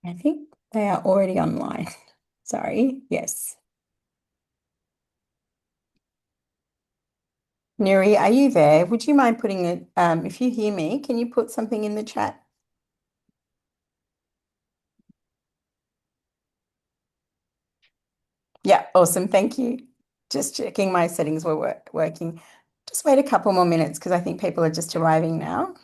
I think they are already online. Sorry. Yes. Nuri, are you there? Would you mind putting it, if you hear me, can you put something in the chat? Yeah, awesome. Thank you. Just checking my settings were working. Just wait a couple more minutes because I think people are just arriving now.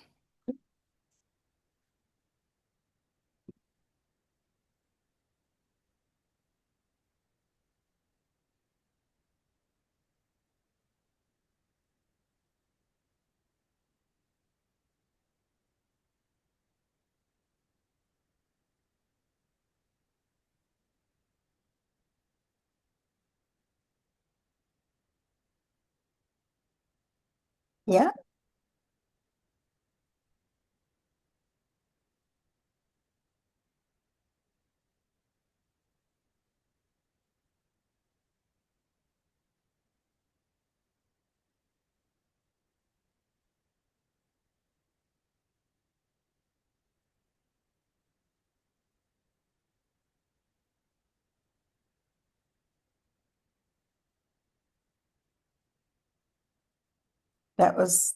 Yeah,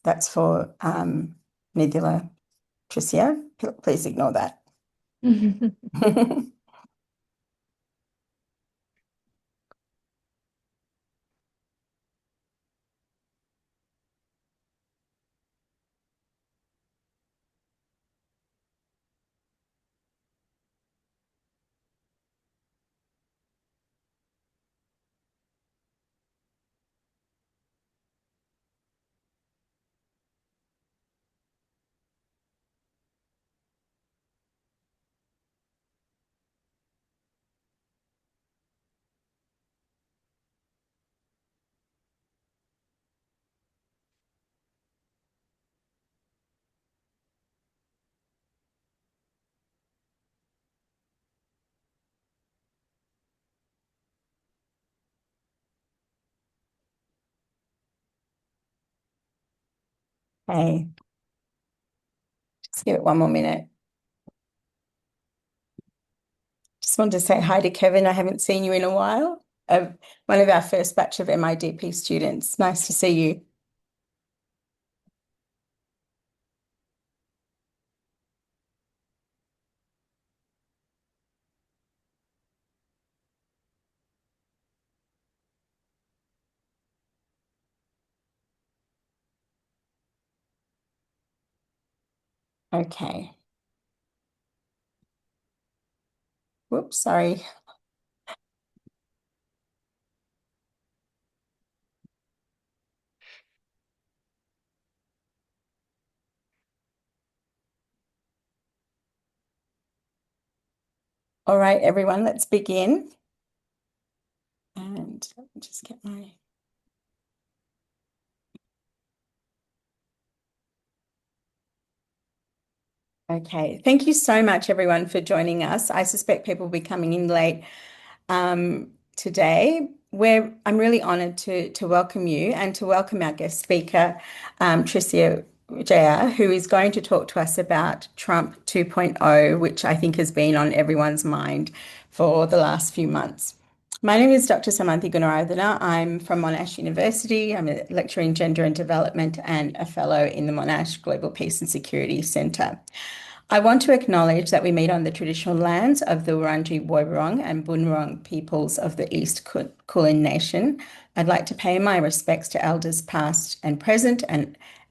that's for Nebula Trissia. Please ignore that. Hey, just give it one more minute. Just wanted to say hi to Kevin. I haven't seen you in a while. One of our first batch of MIDP students. Nice to see you. Okay. Whoops, sorry. All right, everyone, let's begin. And let me just get my. Okay. Thank you so much, everyone, for joining us. I suspect people will be coming in late today. I'm really honoured to welcome you and to welcome our guest speaker, Trissia Wijaya, who is going to talk to us about Trump 2.0, which I think has been on everyone's mind for the last few months. My name is Dr. Samanthi Gunawardana. I'm from Monash University. I'm a lecturer in gender and development and a fellow in the Monash Global Peace and Security Centre. I want to acknowledge that we meet on the traditional lands of the Wurundjeri Woi-wurrung and Bunurong peoples of the East Kulin Nation. I'd like to pay my respects to elders past and present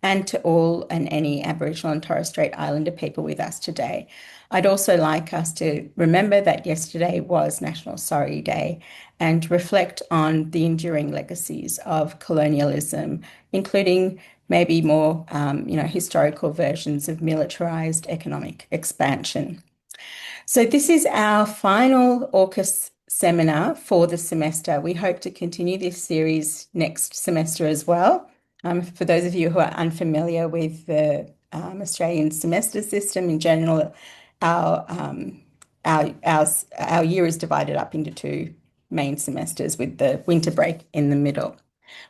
and to all and any Aboriginal and Torres Strait Islander people with us today. I'd also like us to remember that yesterday was National Sorry Day and reflect on the enduring legacies of colonialism, including maybe more, historical versions of militarized economic expansion. So this is our final AUKUS seminar for the semester. We hope to continue this series next semester as well. For those of you who are unfamiliar with the Australian semester system in general, our, um, our year is divided up into two main semesters with the winter break in the middle.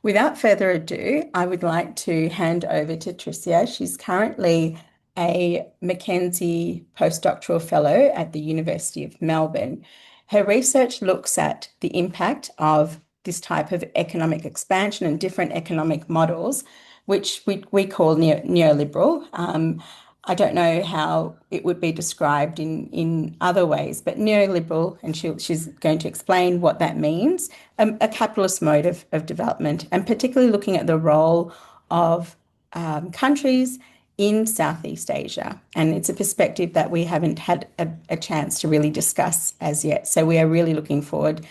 Without further ado, I would like to hand over to Trissia. She's currently a McKenzie postdoctoral fellow at the University of Melbourne. Her research looks at the impact of this type of economic expansion and different economic models, which we call neoliberal. I don't know how it would be described in other ways, but neoliberal, and she's going to explain what that means, a capitalist mode of development, and particularly looking at the role of countries in Southeast Asia. And it's a perspective that we haven't had a chance to really discuss as yet. So we are really looking forward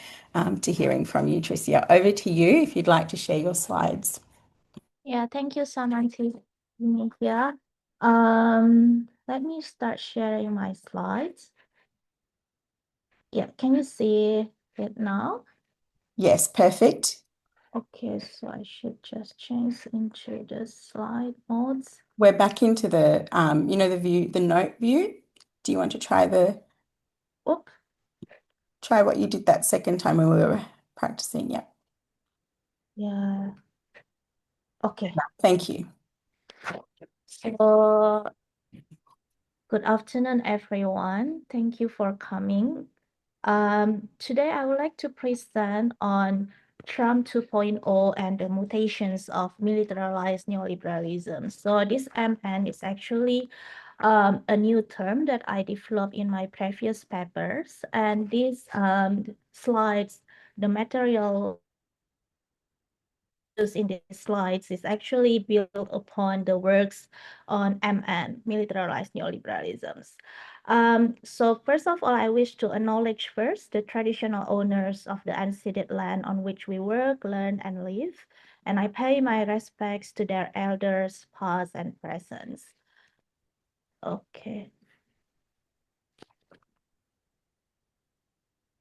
to hearing from you, Trissia. Over to you if you'd like to share your slides. Yeah, thank you, Samanthi. Yeah. Let me start sharing my slides. Yeah, can you see it now? Yes, perfect. Okay, so I should just change into the slide modes. We're back into the, the view, the note view. Do you want to try what you did that second time when we were practicing? Yeah. Yeah. Okay. Thank you. So good afternoon, everyone. Thank you for coming. Today I would like to present on Trump 2.0 and the mutations of militarized neoliberalism. So this MN is actually a new term that I developed in my previous papers. And these slides, the material used in these slides is actually built upon the works on MN, militarized neoliberalisms. So first of all, I wish to acknowledge first the traditional owners of the unceded land on which we work, learn, and live. And I pay my respects to their elders, past and present. Okay.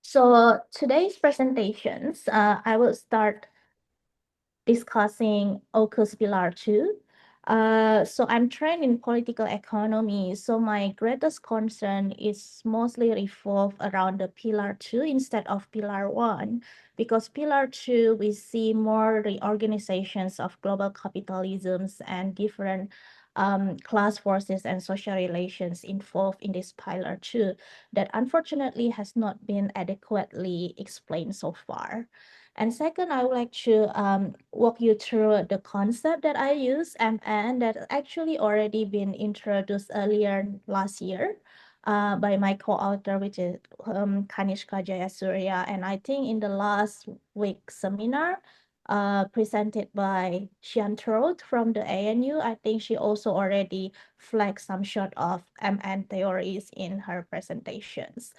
So today's presentations, I will start discussing AUKUS Pillar 2. So I'm trained in political economy, so my greatest concern is mostly revolve around the Pillar 2 instead of Pillar 1, because Pillar 2, we see more reorganizations of global capitalisms and different class forces and social relations involved in this Pillar 2 that unfortunately has not been adequately explained so far. And second, I would like to walk you through the concept that I use and that actually already been introduced earlier last year by my co-author, which is Kanishka Jayasuriya. And I think in the last week seminar presented by Xian Trot from the ANU, I think she also already flagged some sort of MN theories in her presentations.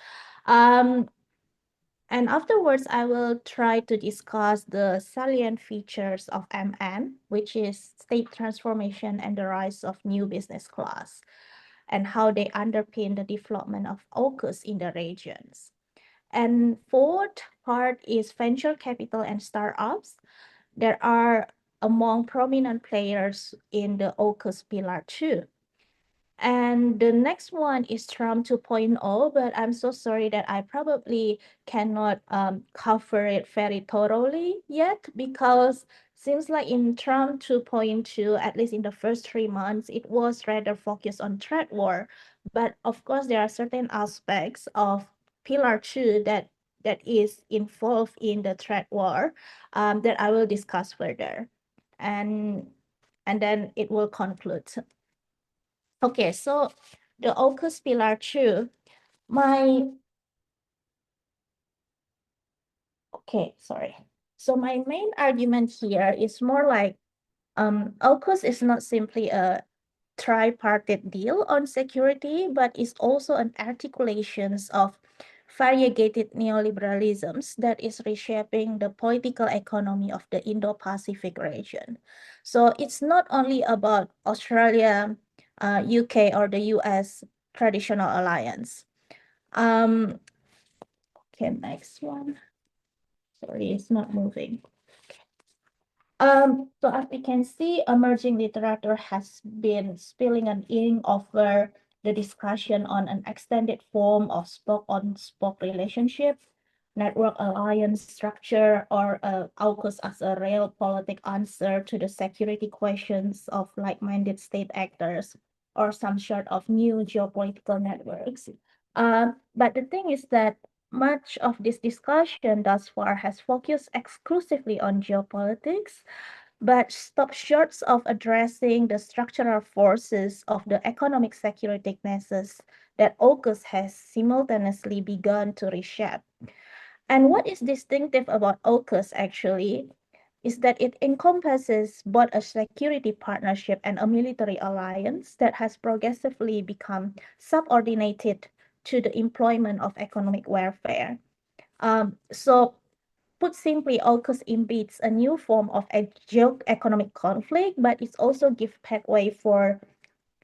And afterwards, I will try to discuss the salient features of MN, which is state transformation and the rise of new business class, and how they underpin the development of AUKUS in the regions. And fourth part is venture capital and startups. There are among prominent players in the AUKUS Pillar 2. And the next one is Trump 2.0, but I'm so sorry that I probably cannot cover it very thoroughly yet, because seems like in Trump 2.2, at least in the first 3 months, it was rather focused on trade war. But of course, there are certain aspects of Pillar 2 that is involved in the trade war that I will discuss further. And then it will conclude. Okay, so the AUKUS Pillar 2, sorry. So my main argument here is more like AUKUS is not simply a tripartite deal on security, but is also an articulation of variegated neoliberalisms that is reshaping the political economy of the Indo-Pacific region. So it's not only about Australia, UK, or the US traditional alliance. Okay, next one. Sorry, it's not moving. So as we can see, emerging literature has been spilling an ink over the discussion on an extended form of spoke-on-spoke relationship, network alliance structure, or AUKUS as a real politic answer to the security questions of like-minded state actors. or some sort of new geopolitical networks. But the thing is that much of this discussion thus far has focused exclusively on geopolitics, but stopped short of addressing the structural forces of the economic security nexus that AUKUS has simultaneously begun to reshape. And what is distinctive about AUKUS actually is that it encompasses both a security partnership and a military alliance that has progressively become subordinated to the employment of economic warfare. So put simply, AUKUS embeds a new form of a geo-economic conflict, but it also gives pathway for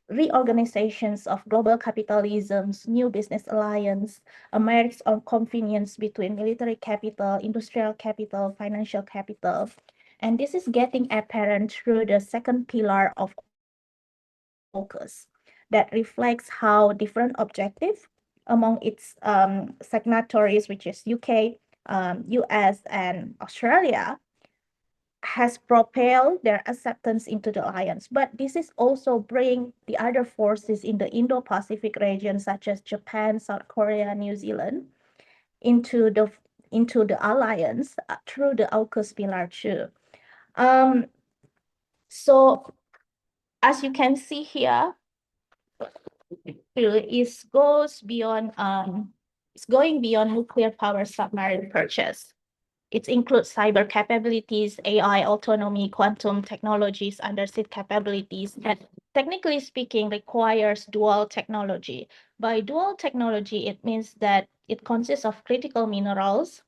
reorganizations of global capitalism's new business alliance, a marriage of convenience between military capital, industrial capital, financial capital. And this is getting apparent through the second pillar of AUKUS that reflects how different objectives among its signatories, which is UK, US, and Australia, has propelled their acceptance into the alliance. But this is also bring the other forces in the Indo-Pacific region, such as Japan, South Korea, New Zealand, into the alliance through the AUKUS Pillar 2. So as you can see here, it goes beyond it's going beyond nuclear power submarine purchase. It includes cyber capabilities, AI, autonomy, quantum technologies, undersea capabilities, and technically speaking, requires dual technology. By dual technology, it means that it consists of critical minerals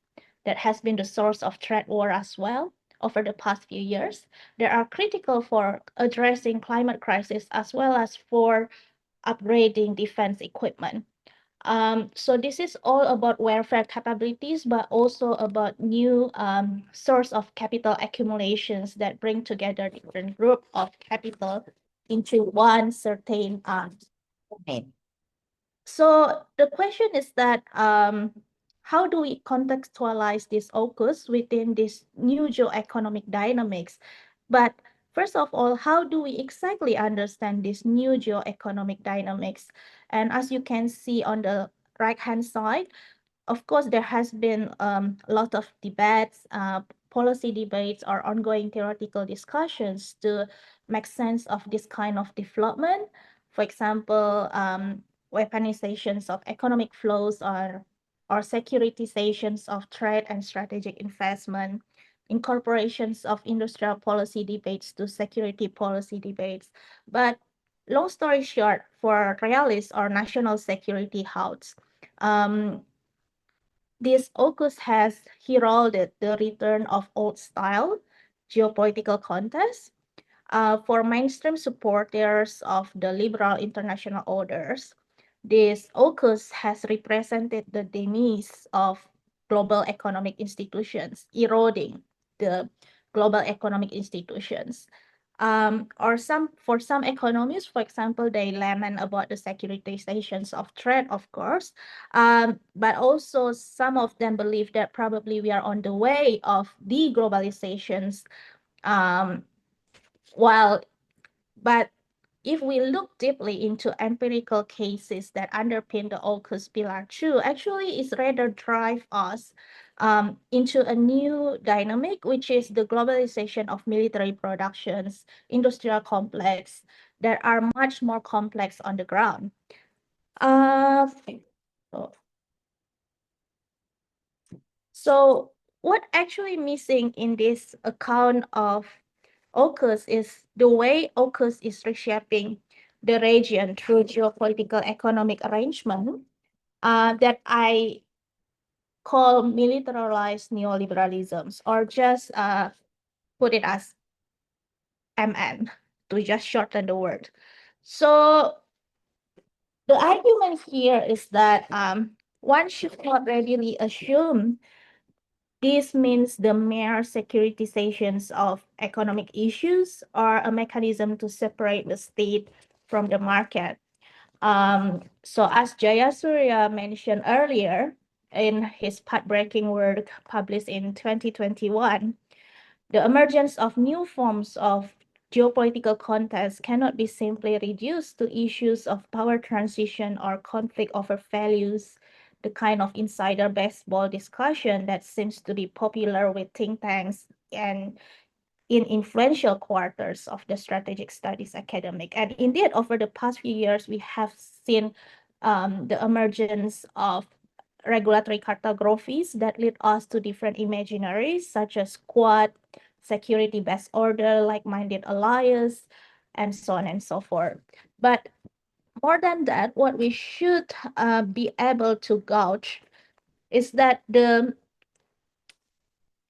that has been the source of trade war as well over the past few years. They are critical for addressing climate crisis as well as for upgrading defense equipment. So this is all about warfare capabilities, but also about new source of capital accumulations that bring together different group of capital into one certain domain. So the question is that how do we contextualize this AUKUS within this new geoeconomic dynamics? But first of all, how do we exactly understand this new geoeconomic dynamics? And as you can see on the right-hand side, of course, there has been a lot of debates, policy debates, or ongoing theoretical discussions to make sense of this kind of development. For example, weaponizations of economic flows or securitizations of trade and strategic investment, incorporations of industrial policy debates to security policy debates. But long story short, for realists or national security houses, this AUKUS has heralded the return of old-style geopolitical contests. For mainstream supporters of the liberal international orders, this AUKUS has represented the demise of global economic institutions, eroding the global economic institutions. For some economists, for example, they lament about the securitizations of trade, of course, but also some of them believe that probably we are on the way of deglobalizations. But if we look deeply into empirical cases that underpin the AUKUS Pillar 2, actually it's rather drive us into a new dynamic, which is the globalization of military productions, industrial complex that are much more complex on the ground. So what actually missing in this account of AUKUS is the way AUKUS is reshaping the region through geopolitical economic arrangement that I call militarized neoliberalisms, or just put it as MN to just shorten the word. So the argument here is that one should not readily assume this means the mere securitizations of economic issues are a mechanism to separate the state from the market. So as Jayasuriya mentioned earlier in his path-breaking work published in 2021, the emergence of new forms of geopolitical context cannot be simply reduced to issues of power transition or conflict over values, the kind of insider baseball discussion that seems to be popular with think tanks and in influential quarters of the strategic studies academic. And indeed, over the past few years, we have seen the emergence of regulatory cartographies that lead us to different imaginaries, such as Quad, security-based order, like-minded alliance, and so on and so forth. But more than that, what we should be able to gauge is that the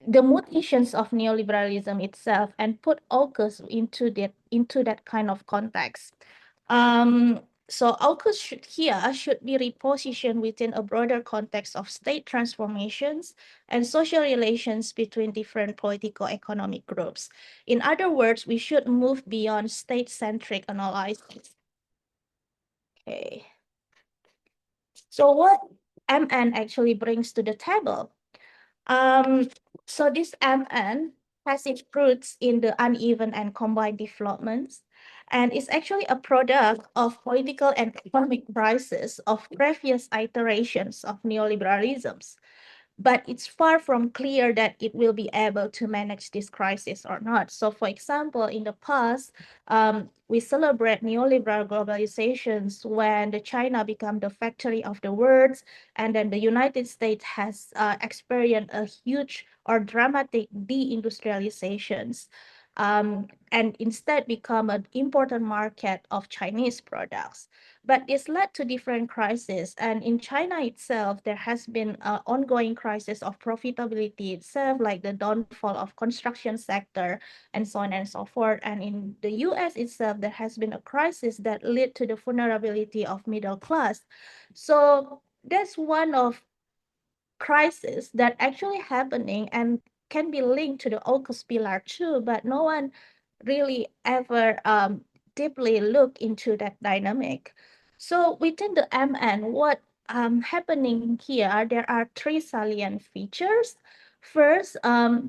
mutations of neoliberalism itself and put AUKUS into that kind of context. So AUKUS should be repositioned within a broader context of state transformations and social relations between different political economic groups. In other words, we should move beyond state-centric analysis. Okay. So what MN actually brings to the table? So this MN has its roots in the uneven and combined developments, and is actually a product of political and economic crisis of previous iterations of neoliberalisms. But it's far from clear that it will be able to manage this crisis or not. So for example, in the past, we celebrate neoliberal globalizations when the China became the factory of the world, and then the United States has experienced a huge or dramatic deindustrializations, and instead become an important market of Chinese products. But this led to different crises. And in China itself, there has been an ongoing crisis of profitability itself, like the downfall of construction sector and so on and so forth. And in the US itself, there has been a crisis that led to the vulnerability of middle class. So that's one of crisis that actually happening and can be linked to the AUKUS pillar too, but no one really ever deeply look into that dynamic. So within the MN, what happening here, there are three salient features. First,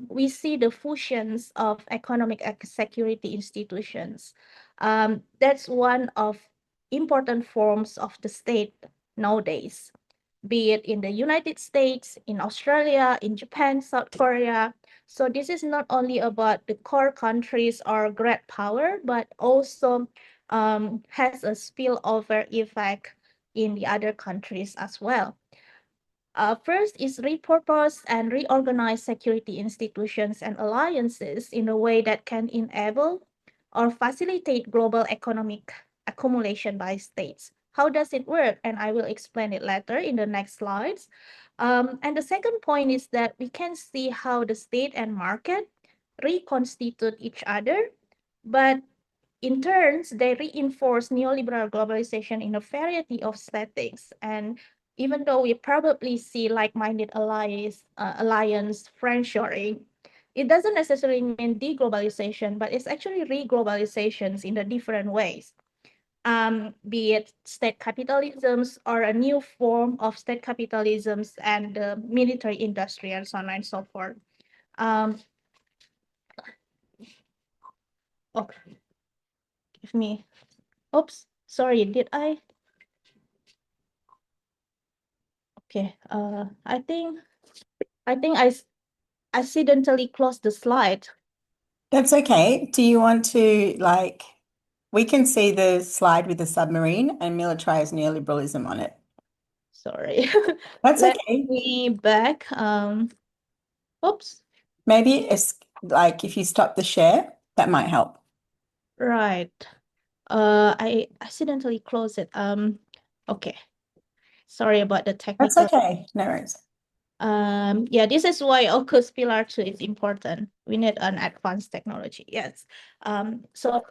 we see the fusions of economic security institutions. That's one of important forms of the state nowadays, be it in the United States, in Australia, in Japan, South Korea. So this is not only about the core countries or great power, but also has a spillover effect in the other countries as well. First is repurpose and reorganize security institutions and alliances in a way that can enable or facilitate global economic accumulation by states. How does it work? And I will explain it later in the next slides. And the second point is that we can see how the state and market reconstitute each other, but in turns, they reinforce neoliberal globalization in a variety of settings. And even though we probably see like-minded alliance friendshoring, it doesn't necessarily mean deglobalization, but it's actually reglobalizations in the different ways. Be it state capitalisms or a new form of state capitalisms and the military industry and so on and so forth. Oh, give me, oops, sorry, did I? Okay, I think I accidentally closed the slide. That's okay. Do you want to like, we can see the slide with the submarine and militarized neoliberalism on it. Sorry. That's Let okay. me back. Oops. Maybe it's like if you stop the share, that might help. Right. I accidentally closed it. Okay. Sorry about the That's technical. okay. No worries. Yeah, this is why AUKUS Pillar 2 is important. We need an advanced technology. Yes. So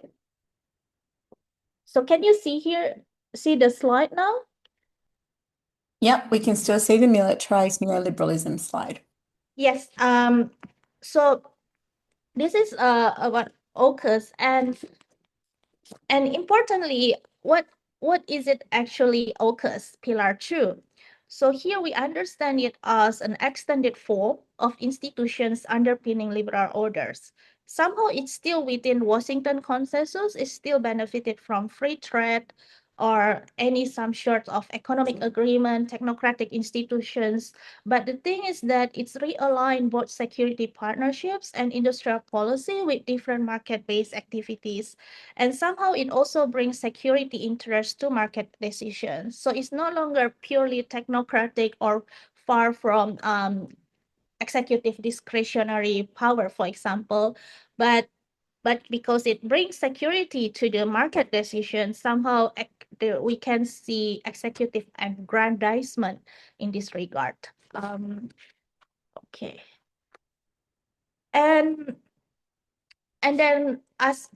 can you see here, see the slide now? Yep, we can still see the militarized neoliberalism slide. Yes. So this is about AUKUS, and importantly, what is it actually AUKUS Pillar 2? So here we understand it as an extended form of institutions underpinning liberal orders. somehow it's still within Washington consensus, it's still benefited from free trade or some sort of economic agreement, technocratic institutions. But the thing is that it's realigned both security partnerships and industrial policy with different market-based activities. And somehow it also brings security interests to market decisions. So it's no longer purely technocratic or far from executive discretionary power, for example, but because it brings security to the market decision, somehow we can see executive aggrandizement in this regard. Okay. And then as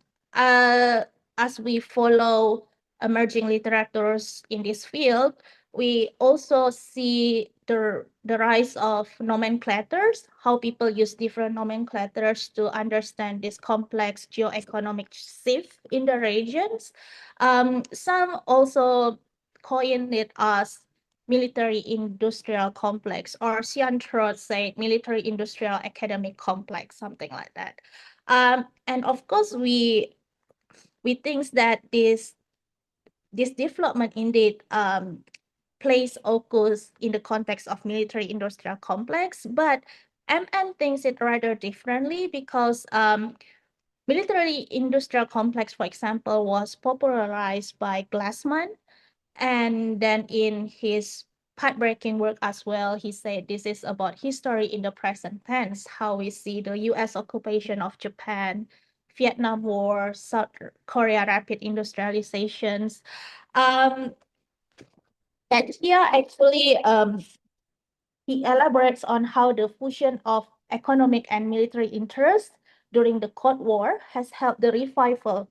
we follow emerging literatures in this field, we also see the rise of nomenclatures, how people use different nomenclatures to understand this complex geoeconomic shift in the regions. Some also coin it as military-industrial complex, or Sian Trot said military-industrial academic complex, something like that. And of course, we think that this development indeed place AUKUS in the context of military-industrial complex, but MN thinks it rather differently because military-industrial complex, for example, was popularized by Glassman, and then in his pathbreaking work as well, he said this is about history in the present tense, how we see the US occupation of Japan, Vietnam War, South Korea rapid industrializations. And here actually he elaborates on how the fusion of economic and military interests during the Cold War has helped the revival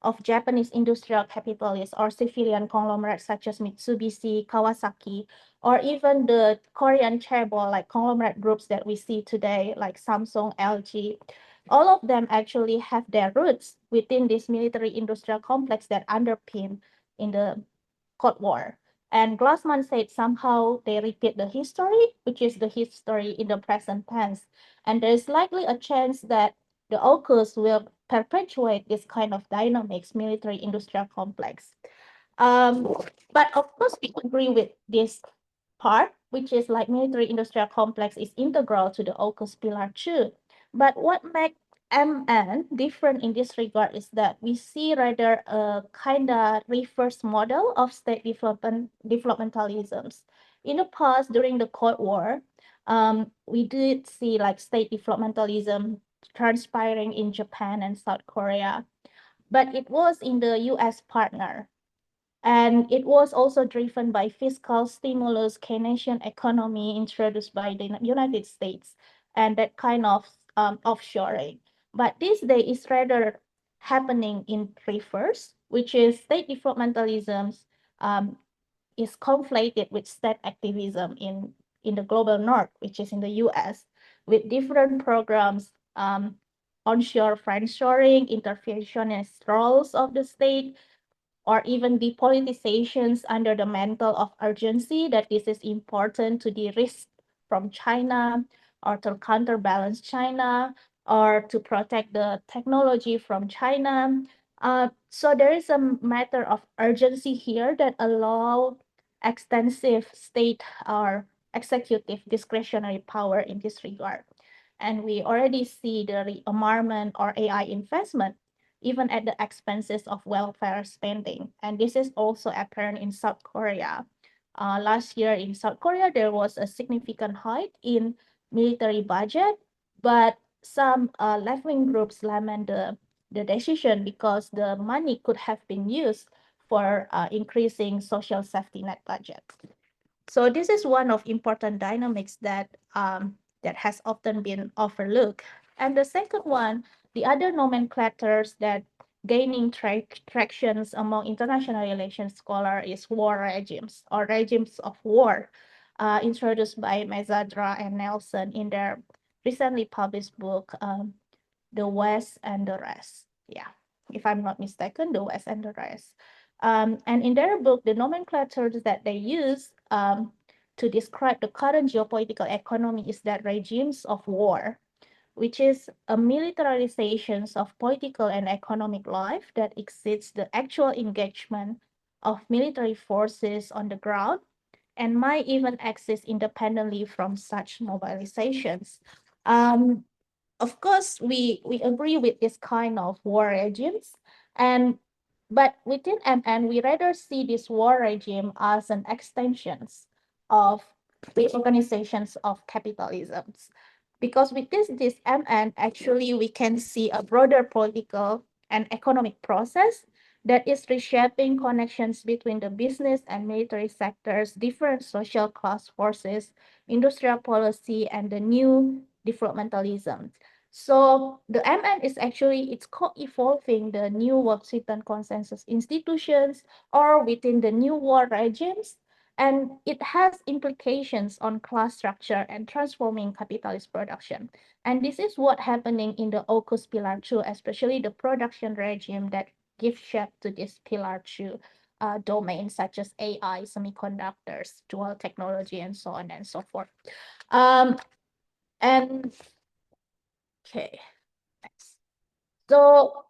of Japanese industrial capitalists or civilian conglomerates such as Mitsubishi, Kawasaki, or even the Korean chaebol like conglomerate groups that we see today like Samsung, LG. All of them actually have their roots within this military industrial complex that underpin in the Cold War. And Glassman said somehow they repeat the history, which is the history in the present tense. And there's likely a chance that the AUKUS will perpetuate this kind of dynamics, military-industrial complex. But of course, we agree with this part, which is like military-industrial complex is integral to the AUKUS Pillar 2. But what makes MN different in this regard is that we see rather a kind of reverse model of state developmentalisms. In the past, during the Cold War, we did see like state developmentalism transpiring in Japan and South Korea, but it was in the US partner. And it was also driven by fiscal stimulus, Keynesian economy introduced by the United States, and that kind of offshoring. But this day is rather happening in reverse, which is state developmentalism is conflated with state activism in the global north, which is in the US, with different programs, onshore, friendshoring, interventionist roles of the state, or even depoliticizations under the mantle of urgency that this is important to de-risk from China or to counterbalance China or to protect the technology from China. So there is a matter of urgency here that allow extensive state or executive discretionary power in this regard. And we already see the rearmament or AI investment even at the expenses of welfare spending. And this is also apparent in South Korea. Last year in South Korea, there was a significant hike in military budget, but some left-wing groups lament the decision because the money could have been used for increasing social safety net budget. So this is one of important dynamics that that has often been overlooked. And the second one, the other nomenclatures that gaining tractions among international relations scholars is war regimes or regimes of war, introduced by Mezadra and Nelson in their recently published book, The West and the Rest. Yeah, if I'm not mistaken, The West and the Rest. And in their book, the nomenclatures that they use to describe the current geopolitical economy is that regimes of war, which is a militarization of political and economic life that exceeds the actual engagement of military forces on the ground and might even exist independently from such mobilizations. Um, of course, we agree with this kind of war regimes, and but within MN, we rather see this war regime as an extension of the organizations of capitalism. Because with this MN, actually, we can see a broader political and economic process that is reshaping connections between the business and military sectors, different social class forces, industrial policy, and the new developmentalism. So the MN is actually, it's co-evolving the new Washington consensus institutions or within the new war regimes, and it has implications on class structure and transforming capitalist production. And this is what happening in the AUKUS Pillar 2, especially the production regime that gives shape to this Pillar 2 domains such as AI, semiconductors, dual technology, and so on and so forth. And okay, next. So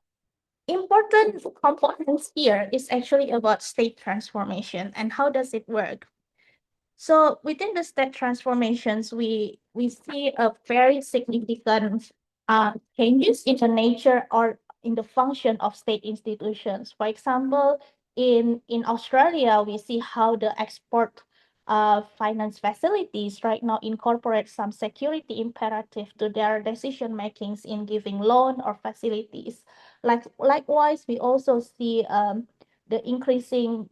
important components here is actually about state transformation and how does it work. So within the state transformations, we see a very significant changes in the nature or in the function of state institutions. For example, in Australia, we see how the export finance facilities right now incorporate some security imperative to their decision makings in giving loan or facilities. Likewise, we also see the increasing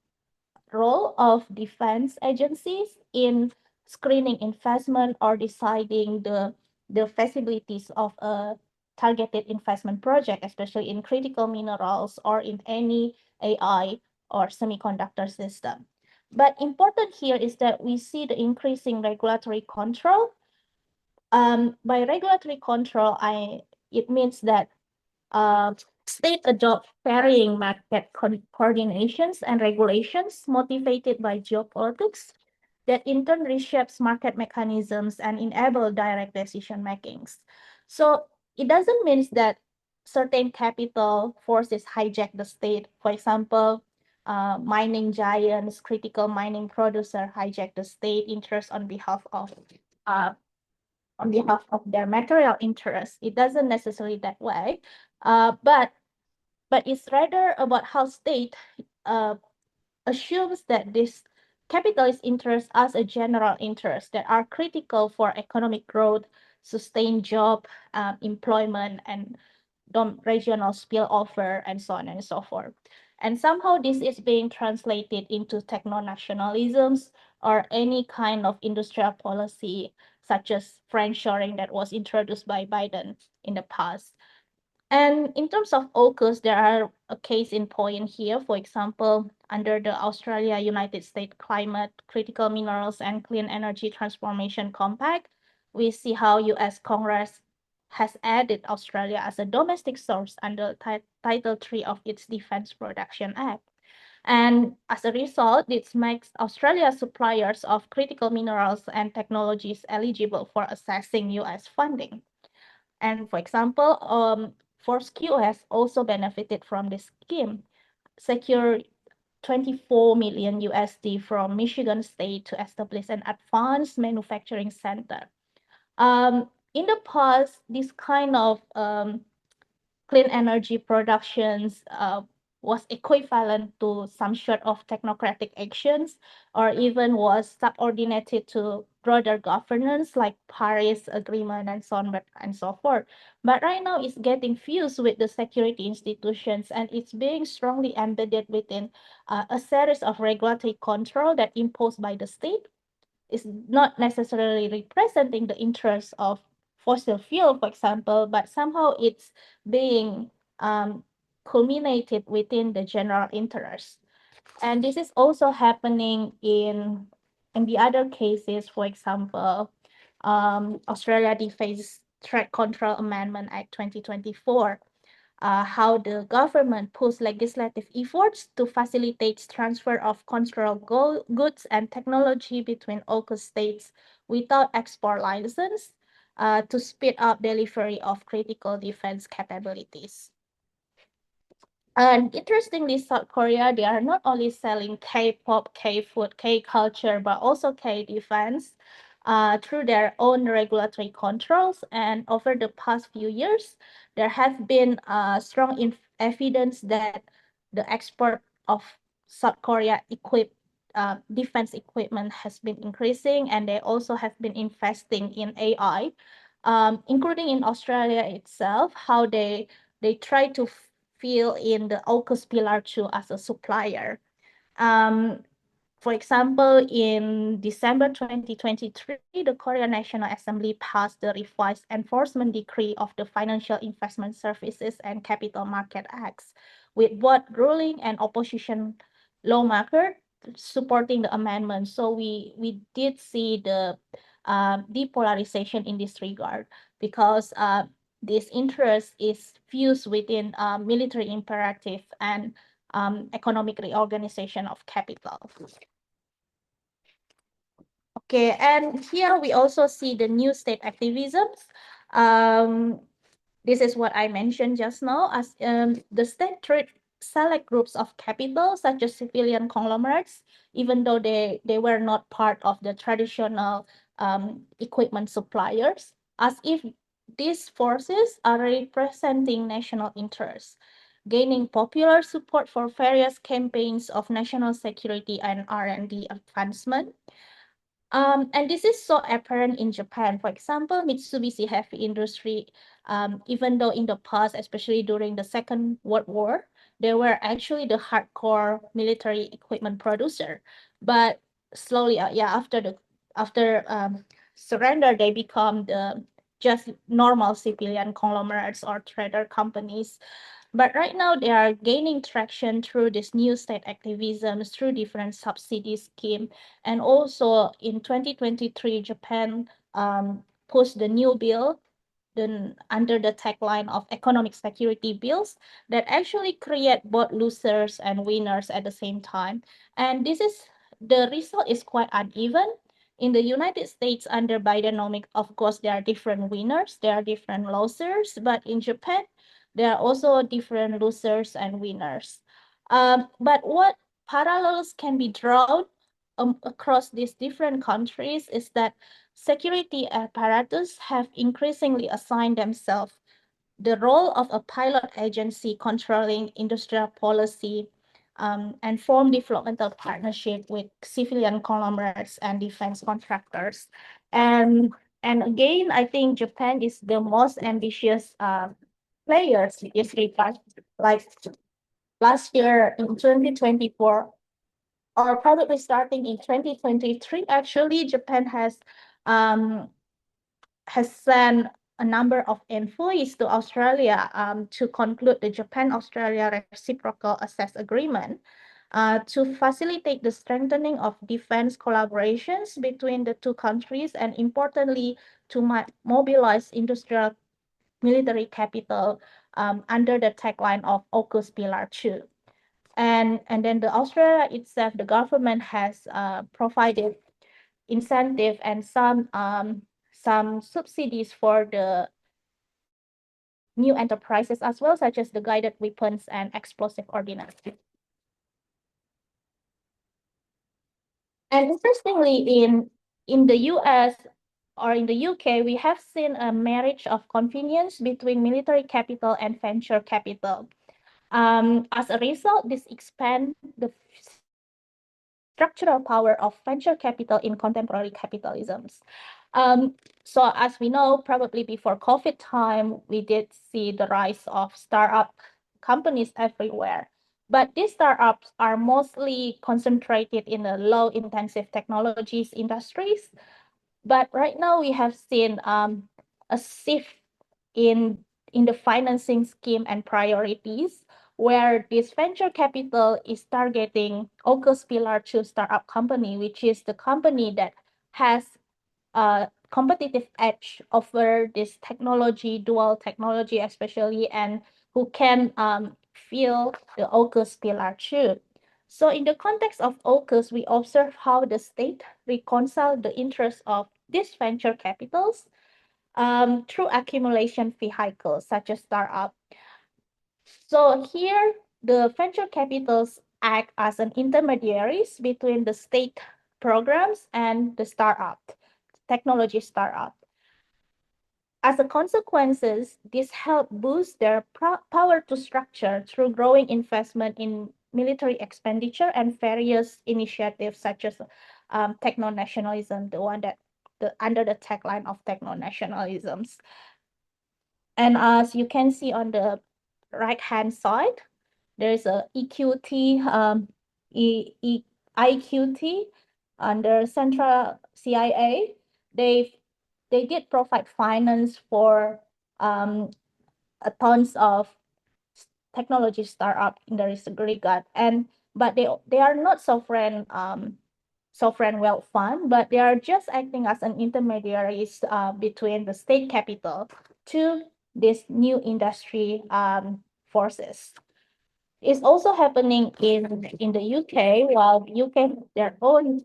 role of defense agencies in screening investment or deciding the feasibilities of a targeted investment project, especially in critical minerals or in any AI or semiconductor system. But important here is that we see the increasing regulatory control. By regulatory control, it means that state adopt varying market coordinations and regulations motivated by geopolitics that in turn reshapes market mechanisms and enable direct decision makings. So it doesn't mean that certain capital forces hijack the state. For example, mining giants, critical mining producer hijack the state interest uh, on behalf of their material interests. It doesn't necessarily that way, but it's rather about how state assumes that this capitalist interests as a general interest that are critical for economic growth, sustained job, employment, and regional spillover, and so on and so forth. And somehow this is being translated into techno-nationalisms or any kind of industrial policy, such as friendshoring that was introduced by Biden in the past. And in terms of AUKUS, there are a case in point here. For example, under the Australia-United States Climate, Critical Minerals, and Clean Energy Transformation Compact, we see how US Congress has added Australia as a domestic source under Title III of its Defense Production Act. And as a result, this makes Australia suppliers of critical minerals and technologies eligible for accessing US funding. And for example, Fortescue has also benefited from this scheme, secure 24 million USD from Michigan State to establish an advanced manufacturing center. In the past, this kind of clean energy productions was equivalent to some sort of technocratic actions or even was subordinated to broader governance like Paris Agreement and so on and so forth. But right now it's getting fused with the security institutions and it's being strongly embedded within a series of regulatory control that imposed by the state. Is not necessarily representing the interests of fossil fuel, for example, but somehow it's being culminated within the general interest. And this is also happening in the other cases, for example, Australia Defence Threat Control Amendment Act 2024, how the government pushes legislative efforts to facilitate transfer of control goods and technology between AUKUS states without export license. to speed up delivery of critical defense capabilities. And interestingly, South Korea, they are not only selling K-pop, K-food, K-culture, but also K-defense through their own regulatory controls. And over the past few years, there has been strong evidence that the export of South Korea defense equipment has been increasing, and they also have been investing in AI, including in Australia itself, how they try to fill in the AUKUS Pillar 2 as a supplier. For example, in December 2023, the Korean National Assembly passed the revised enforcement decree of the Financial Investment Services and Capital Market Acts, with both ruling and opposition lawmakers supporting the amendment. So we did see the depolarization in this regard, because this interest is fused within military imperative and economic reorganization of capital. Okay, and here we also see the new state activisms. This is what I mentioned just now, as the state select groups of capital, such as civilian conglomerates, even though they were not part of the traditional equipment suppliers, as if these forces are representing national interests, gaining popular support for various campaigns of national security and R&D advancement. And this is so apparent in Japan. For example, Mitsubishi Heavy Industry, even though in the past, especially during the Second World War, they were actually the hardcore military equipment producer. But slowly, after surrender, they become the just normal civilian conglomerates or trader companies. But right now, they are gaining traction through this new state activism, through different subsidy scheme. And also in 2023, Japan pushed the new bill under the tagline of economic security bills that actually create both losers and winners at the same time. And the result is quite uneven. In the United States, under Bidenomics, of course, there are different winners, there are different losers, but in Japan, there are also different losers and winners. But what parallels can be drawn across these different countries is that security apparatus have increasingly assigned themselves the role of a pilot agency controlling industrial policy, and form developmental partnership with civilian conglomerates and defense contractors. And again, I think Japan is the most ambitious players in this regard. Like last year in 2024, or probably starting in 2023, actually, Japan has sent a number of envoys to Australia to conclude the Japan-Australia Reciprocal Access Agreement to facilitate the strengthening of defense collaborations between the two countries, and importantly, to mobilize industrial military capital under the tagline of AUKUS Pillar 2. And then the Australia itself, the government has provided incentive and some subsidies for the new enterprises as well, such as the guided weapons and explosive ordnance. And interestingly, in the US or in the UK, we have seen a marriage of convenience between military capital and venture capital. As a result, this expands the structural power of venture capital in contemporary capitalisms. So as we know, probably before COVID time, we did see the rise of startup companies everywhere. But these startups are mostly concentrated in the low-intensive technologies industries. But right now, we have seen a shift in the financing scheme and priorities, where this venture capital is targeting AUKUS Pillar 2 startup company, which is the company that has a competitive edge over this technology, dual technology especially, and who can fill the AUKUS Pillar 2. So in the context of AUKUS, we observe how the state reconciled the interests of these venture capitals through accumulation vehicles such as startup. So here, the venture capitals act as an intermediaries between the state programs and the technology startup. As a consequences, this helped boost their power to structure through growing investment in military expenditure and various initiatives such as techno-nationalism, the one that under the tagline of techno-nationalisms. And as you can see on the right-hand side, there is a EQT, IQT under Central CIA. They did provide finance for tons of technology startup in the regard, but they are not sovereign wealth fund, but they are just acting as an intermediaries between the state capital to this new industry forces. It's also happening in the UK, while UK have their own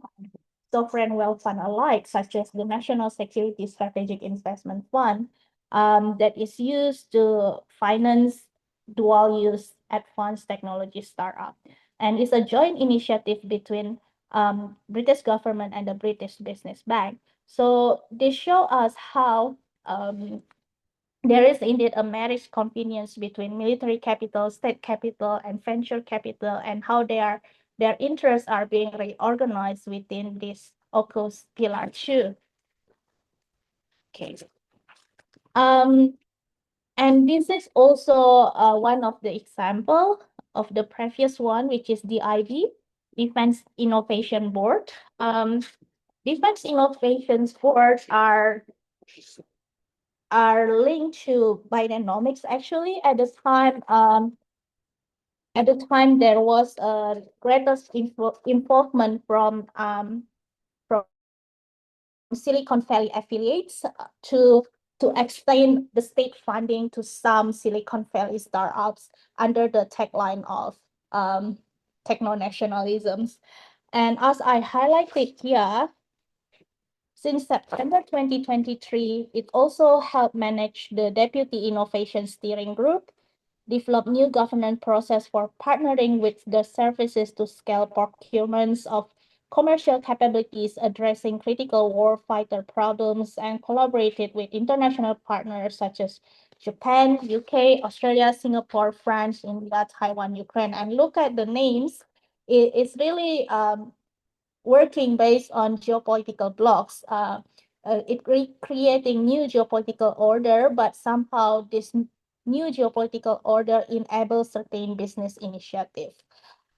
sovereign wealth fund alike, such as the National Security Strategic Investment Fund, that is used to finance dual-use advanced technology startup. And it's a joint initiative between British government and the British Business Bank. So they show us how there is indeed a marriage convenience between military capital, state capital, and venture capital, and how their interests are being reorganized within this AUKUS Pillar 2. Okay. And this is also one of the example of the previous one, which is DIB, Defense Innovation Board. Defense Innovations Boards are linked to Bidenomics actually. At the time there was a greatest involvement from Silicon Valley affiliates to extend the state funding to some Silicon Valley startups under the tagline of techno-nationalisms. And as I highlighted here, since September 2023, it also helped manage the Deputy Innovation Steering Group, develop new governance process for partnering with the services to scale procurements of commercial capabilities addressing critical warfighter problems, and collaborated with international partners such as Japan, UK, Australia, Singapore, France, India, Taiwan, Ukraine. And look at the names. It's really working based on geopolitical blocks, creating new geopolitical order, but somehow this new geopolitical order enables certain business initiative.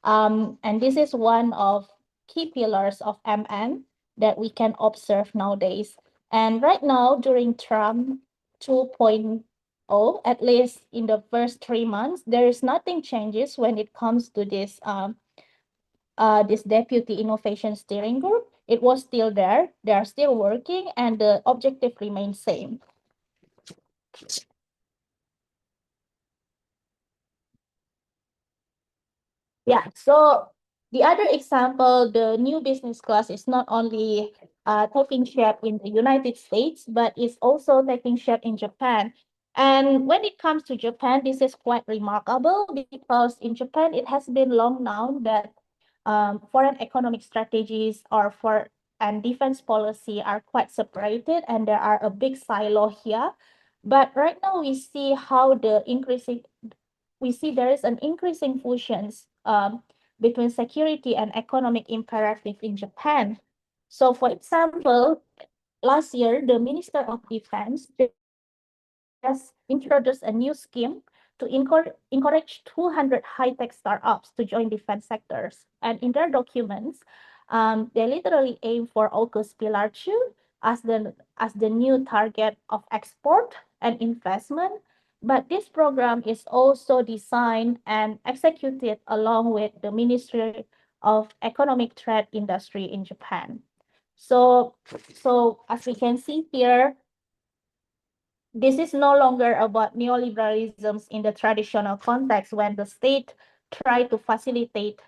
And this is one of key pillars of MN that we can observe nowadays. And right now, during Trump 2.0, at least in the first 3 months, there is nothing changes when it comes to this Deputy Innovation Steering Group. It was still there. They are still working, and the objective remains same. Yeah, so the other example, the new business class is not only taking shape in the United States, but it's also taking shape in Japan. And when it comes to Japan, this is quite remarkable because in Japan, it has been long known that foreign economic strategies and defense policy are quite separated, and there are a big silo here. But right now, we see how there is an increasing fusions between security and economic imperative in Japan. So, for example, last year, the Minister of Defense just introduced a new scheme to encourage 200 high-tech startups to join defense sectors. And in their documents, they literally aim for AUKUS Pillar 2 as the new target of export and investment. But this program is also designed and executed along with the Ministry of Economic Trade Industry in Japan. So as we can see here, this is no longer about neoliberalism in the traditional context when the state try to facilitate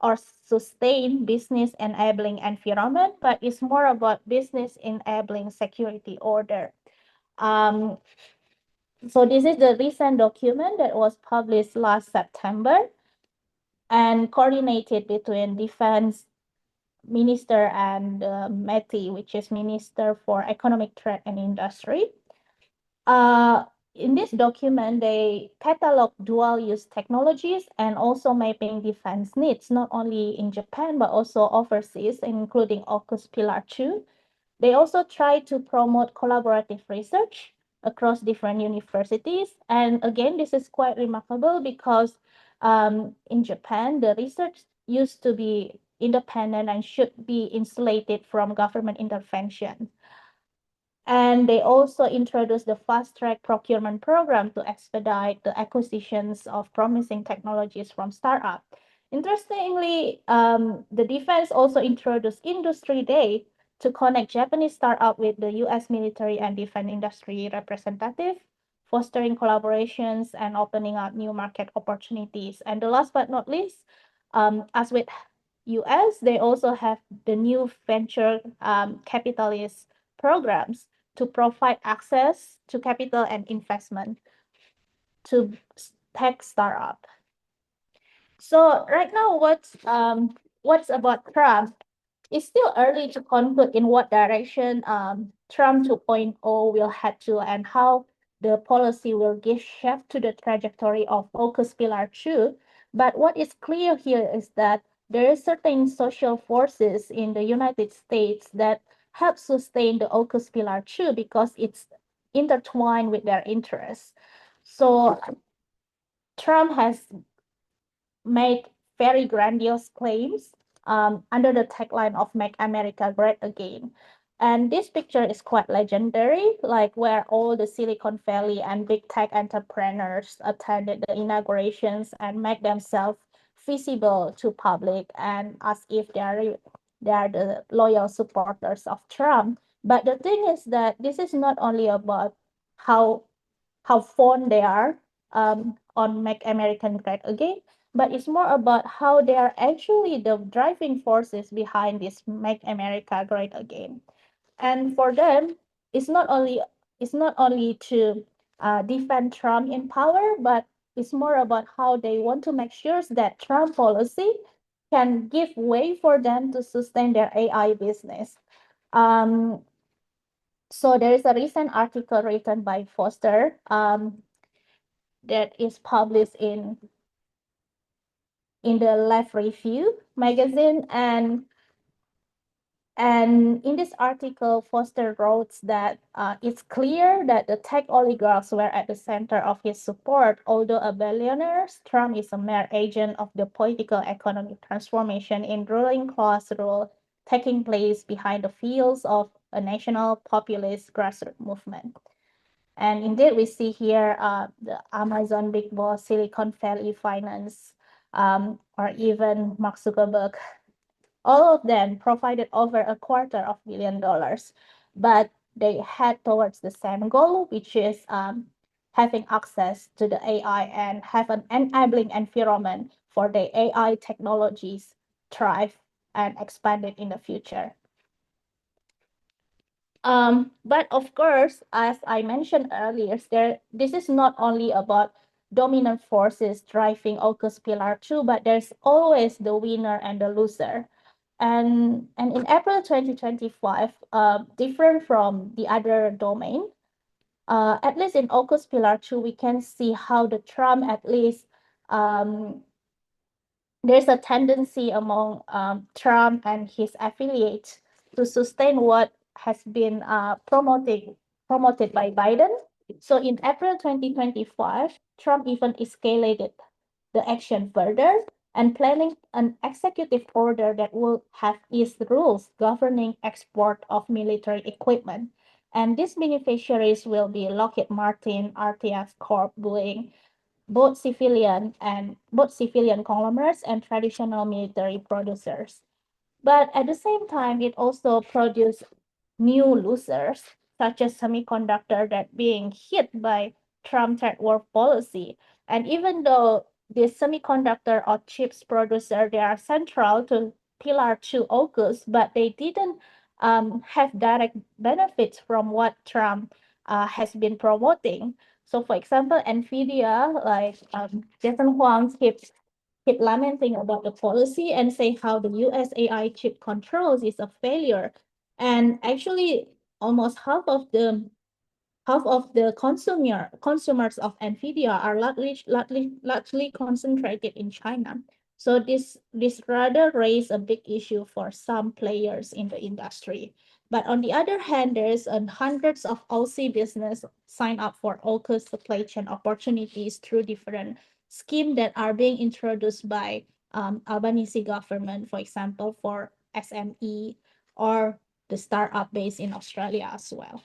or sustain business enabling environment, but it's more about business enabling security order. So this is the recent document that was published last September and coordinated between Defense Minister and METI, which is Minister for Economic Trade and Industry. In this document, they catalog dual-use technologies and also mapping defense needs, not only in Japan, but also overseas, including AUKUS Pillar 2. They also try to promote collaborative research across different universities. And again, this is quite remarkable because in Japan, the research used to be independent and should be insulated from government intervention. And they also introduced the fast-track procurement program to expedite the acquisitions of promising technologies from startups. Interestingly, the defense also introduced Industry Day to connect Japanese startup with the US military and defense industry representative, fostering collaborations and opening up new market opportunities. And the last but not least, as with US, they also have the new venture capitalist programs to provide access to capital and investment to tech startup. So right now, what's about Trump? It's still early to conclude in what direction Trump 2.0 will head to and how the policy will give shape to the trajectory of AUKUS Pillar 2. But what is clear here is that there are certain social forces in the United States that help sustain the AUKUS Pillar 2 because it's intertwined with their interests. So Trump has made very grandiose claims under the tagline of Make America Great Again. And this picture is quite legendary, like where all the Silicon Valley and big tech entrepreneurs attended the inaugurations and make themselves visible to public and as if they are the loyal supporters of Trump. But the thing is that this is not only about how fond they are on Make America Great Again, but it's more about how they are actually the driving forces behind this Make America Great Again. And for them, it's not only to defend Trump in power, but it's more about how they want to make sure that Trump policy can give way for them to sustain their AI business. So there is a recent article written by Foster that is published in the Left Review magazine, and in this article, Foster wrote that it's clear that the tech oligarchs were at the center of his support. Although a billionaire, Trump is a mere agent of the political economic transformation in ruling class rule taking place behind the fields of a national populist grassroots movement. And indeed, we see here the Amazon big boss, Silicon Valley Finance, or even Mark Zuckerberg. All of them provided over $250 million, but they head towards the same goal, which is having access to the AI and have an enabling environment for the AI technologies thrive and expand it in the future. But of course, as I mentioned earlier, this is not only about dominant forces driving AUKUS Pillar 2, but there's always the winner and the loser. And in April 2025, different from the other domain, at least in AUKUS Pillar 2, we can see how the Trump, at least, there's a tendency among Trump and his affiliates to sustain what has been promoted by Biden. So in April 2025, Trump even escalated the action further and planning an executive order that will have its rules governing export of military equipment. And these beneficiaries will be Lockheed Martin, RTX Corp, Boeing, both civilian conglomerates and traditional military producers. But at the same time, it also produced new losers, such as semiconductor that being hit by Trump trade war policy. And even though the semiconductor or chips producer, they are central to Pillar 2 AUKUS, but they didn't have direct benefits from what Trump has been promoting. So, for example, NVIDIA, like Jason Huang keep lamenting about the policy and say how the US AI chip controls is a failure. And actually, almost half of the consumers of NVIDIA are largely concentrated in China. So this rather raised a big issue for some players in the industry. But on the other hand, there's hundreds of Aussie business sign up for AUKUS supply chain opportunities through different schemes that are being introduced by Albanese government, for example, for SME or the startup based in Australia as well.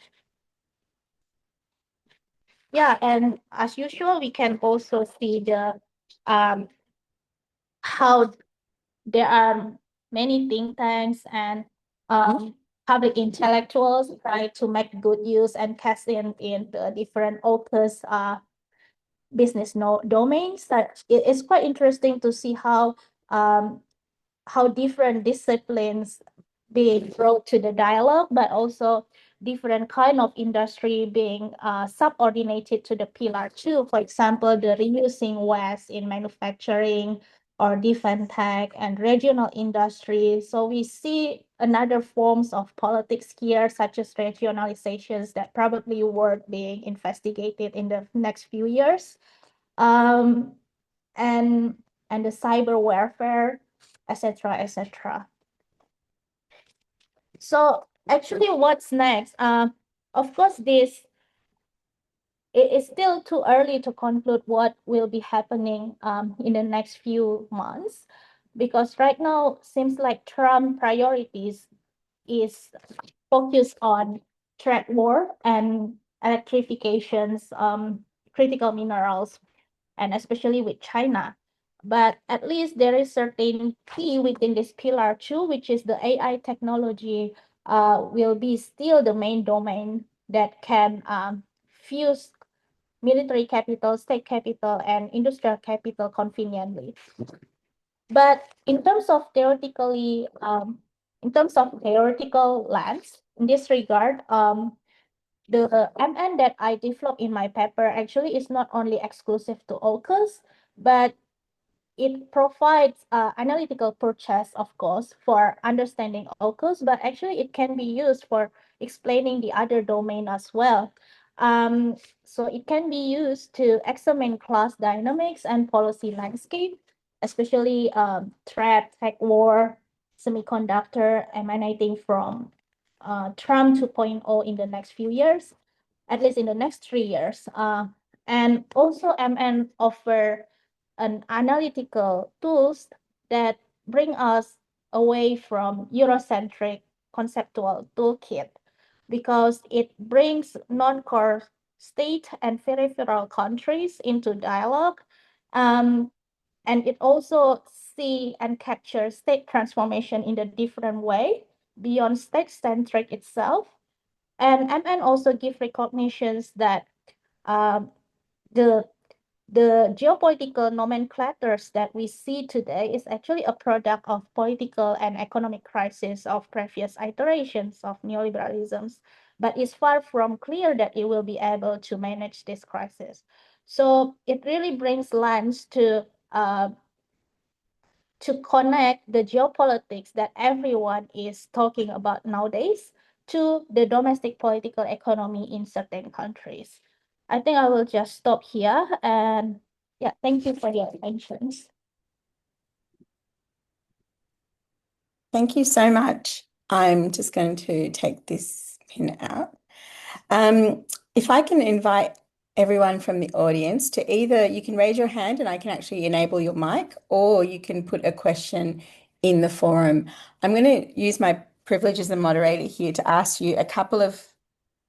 Yeah, and as usual, we can also see the how there are many think tanks and public intellectuals try to make good use and cast in the different AUKUS business domains. That it is quite interesting to see how different disciplines being brought to the dialogue, but also different kind of industry being subordinated to the pillar two. For example, the reusing waste in manufacturing or defense tech and regional industry. So we see another forms of politics here, such as regionalizations that probably worth being investigated in the next few years. And the cyber warfare, etc., etc. So actually, what's next? Of course, it is still too early to conclude what will be happening in the next few months, because right now seems like Trump priorities is focused on trade war and electrifications, critical minerals, and especially with China. But at least there is certain key within this pillar two, which is the AI technology will be still the main domain that can fuse military capital, state capital, and industrial capital conveniently. But in terms of theoretical lens, in this regard, the MN that I developed in my paper actually is not only exclusive to AUKUS, but it provides analytical purchase, of course, for understanding AUKUS, but actually it can be used for explaining the other domain as well. So it can be used to examine class dynamics and policy landscape, especially threat, tech war, semiconductor emanating from Trump 2.0 in the next few years, at least in the next 3 years. And also MN offer an analytical tools that bring us away from Eurocentric conceptual toolkit, because it brings non-core state and peripheral countries into dialogue. And it also see and capture state transformation in a different way beyond state-centric itself. And MN also give recognitions that the geopolitical nomenclatures that we see today is actually a product of political and economic crisis of previous iterations of neoliberalisms, but it's far from clear that it will be able to manage this crisis. So it really brings lens to connect the geopolitics that everyone is talking about nowadays to the domestic political economy in certain countries. I think I will just stop here, and yeah, thank you for your attention. Thank you so much. I'm just going to take this pin out. If I can invite everyone from the audience to either, you can raise your hand and I can actually enable your mic, or you can put a question in the forum. I'm going to use my privilege as a moderator here to ask you a couple of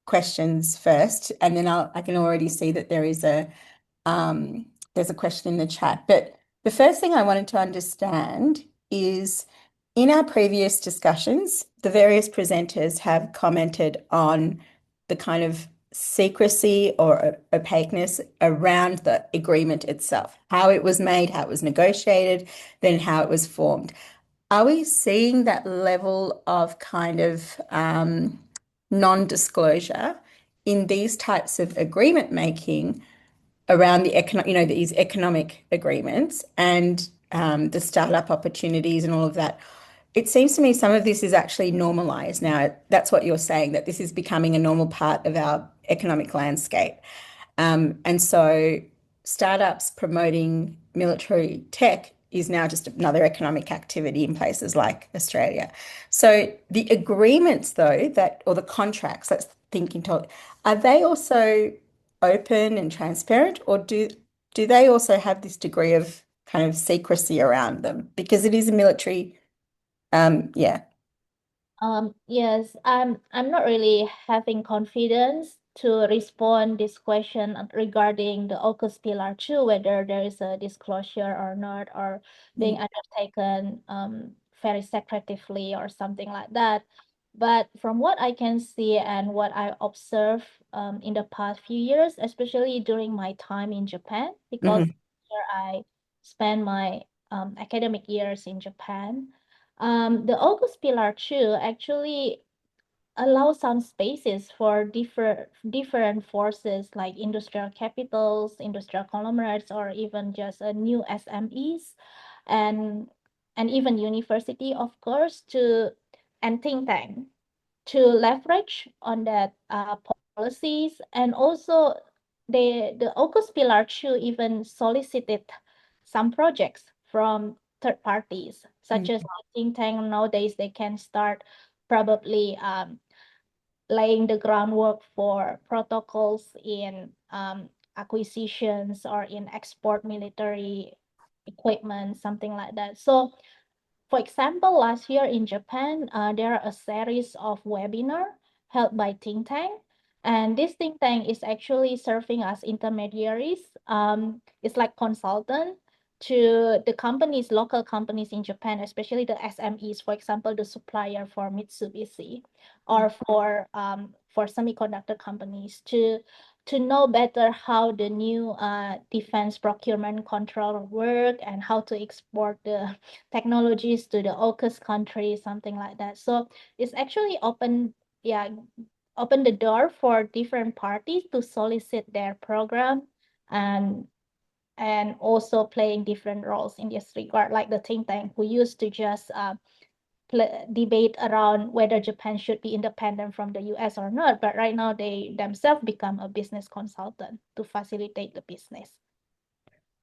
questions first, and then I can already see that there's a question in the chat. But the first thing I wanted to understand is, in our previous discussions, the various presenters have commented on the kind of secrecy or opaqueness around the agreement itself, how it was made, how it was negotiated, then how it was formed. Are we seeing that level of kind of non-disclosure in these types of agreement making around the these economic agreements and the startup opportunities and all of that, it seems to me some of this is actually normalized now. That's what you're saying, that this is becoming a normal part of our economic landscape. And so startups promoting military tech is now just another economic activity in places like Australia. So the agreements, though, or the contracts, that's thinking talk, are they also open and transparent, or do they also have this degree of kind of secrecy around them? Because it is a military, yeah. Yes, I'm not really having confidence to respond this question regarding the AUKUS Pillar 2, whether there is a disclosure or not, or being undertaken very secretively or something like that. But from what I can see and what I observe in the past few years, especially during my time in Japan, because Mhm. here I spent my academic years in Japan. The AUKUS Pillar 2 actually allows some spaces for different forces like industrial capitals, industrial conglomerates, or even just a new SMEs, and even university, of course, and think tank to leverage on that policies. And also the AUKUS Pillar 2 even solicited some projects from third parties, such as think tank. Nowadays they can start probably laying the groundwork for protocols in acquisitions or in export military equipment, something like that. So for example, last year in Japan, there are a series of webinar held by think tank, and this think tank is actually serving as intermediaries. It's like consultant to the companies, local companies in Japan, especially the SMEs, for example, the supplier for Mitsubishi or for semiconductor companies to know better how the new defense procurement control work and how to export the technologies to the AUKUS countries, something like that. So it's actually open the door for different parties to solicit their program and also playing different roles in this regard, like the think tank who used to just debate around whether Japan should be independent from the US or not, but right now they themselves become a business consultant to facilitate the business.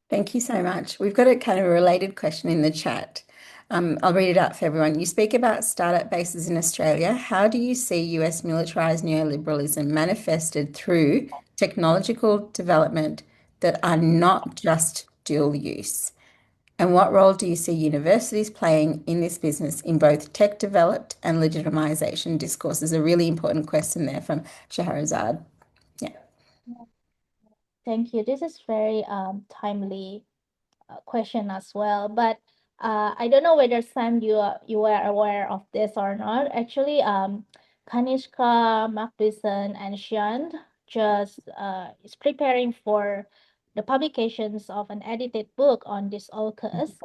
Thank you so much. We've got a kind of a related question in the chat. I'll read it out for everyone. You speak about startup bases in Australia. How do you see US militarized neoliberalism manifested through technological development that are not just dual use? And what role do you see universities playing in this business in both tech developed and legitimization discourses? A really important question there from Shahrazad. Yeah. Thank you. This is very timely question as well. But I don't know whether Sam you were aware of this or not. Actually, Kanishka, Macbison, and Shand just is preparing for the publications of an edited book on this AUKUS.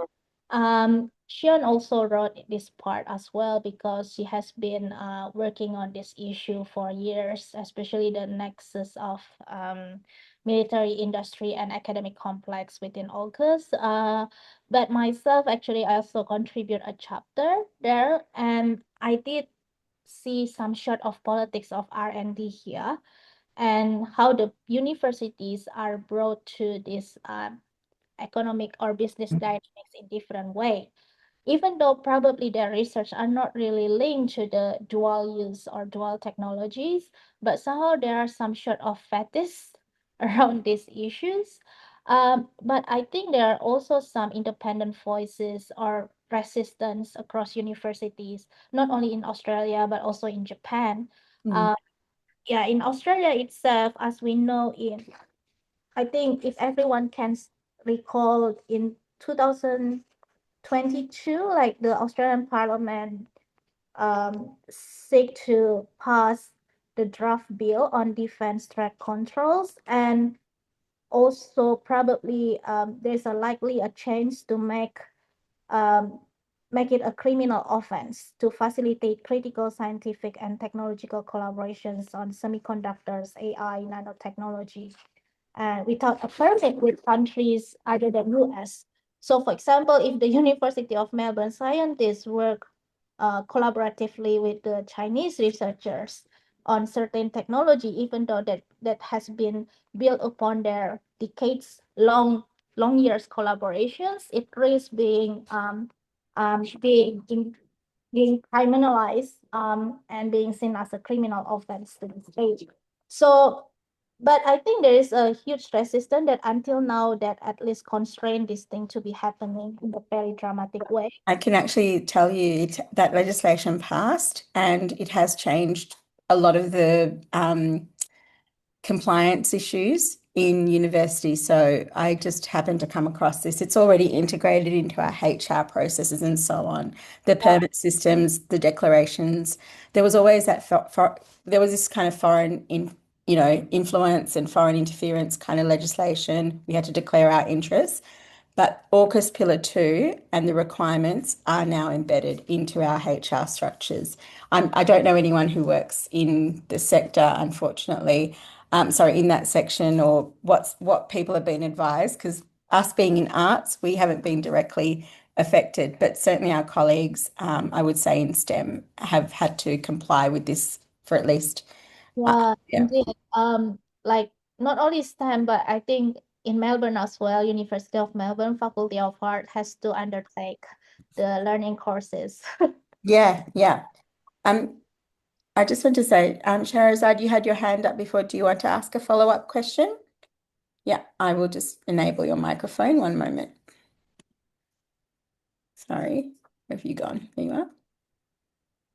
Shion also wrote this part as well because she has been working on this issue for years, especially the nexus of military industry and academic complex within AUKUS. But myself, actually, I also contribute a chapter there, and I did see some sort of politics of R&D here and how the universities are brought to this economic or business dynamics in different way, even though probably their research are not really linked to the dual use or dual technologies, but somehow there are some sort of fetish around these issues. But I think there are also some independent voices or resistance across universities, not only in Australia, but also in Japan. Mm. Uh, yeah, in Australia itself, as we know, I think if everyone can recall in 2022, like the Australian Parliament seek to pass the draft bill on defense threat controls, and also probably there's a likely a change to make um, make it a criminal offense to facilitate critical scientific and technological collaborations on semiconductors, AI, nanotechnology, without a permit with countries other than US. So for example, if the University of Melbourne scientists work collaboratively with the Chinese researchers on certain technology, even though that has been built upon their decades long years collaborations, it risks being criminalized and being seen as a criminal offense to the state. So, but I think there is a huge resistance that until now that at least constrain this thing to be happening in a very dramatic way. I can actually tell you that legislation passed and it has changed a lot of the compliance issues in university. So I just happened to come across this. It's already integrated into our HR processes and so on. The permit systems, the declarations. There was always that there was this kind of foreign influence and foreign interference kind of legislation. We had to declare our interests. But AUKUS Pillar 2 and the requirements are now embedded into our HR structures. I don't know anyone who works in the sector, unfortunately, in that section, or what people have been advised, because us being in arts, we haven't been directly affected, but certainly our colleagues, I would say in STEM, have had to comply with this for at least, Yeah, yeah. indeed. Like not only STEM, but I think in Melbourne as well, University of Melbourne Faculty of Art has to undertake the learning courses. Yeah, yeah. I just want to say, Shahrazad, you had your hand up before. Do you want to ask a follow-up question? Yeah, I will just enable your microphone. One moment. Sorry, where have you gone? There you are.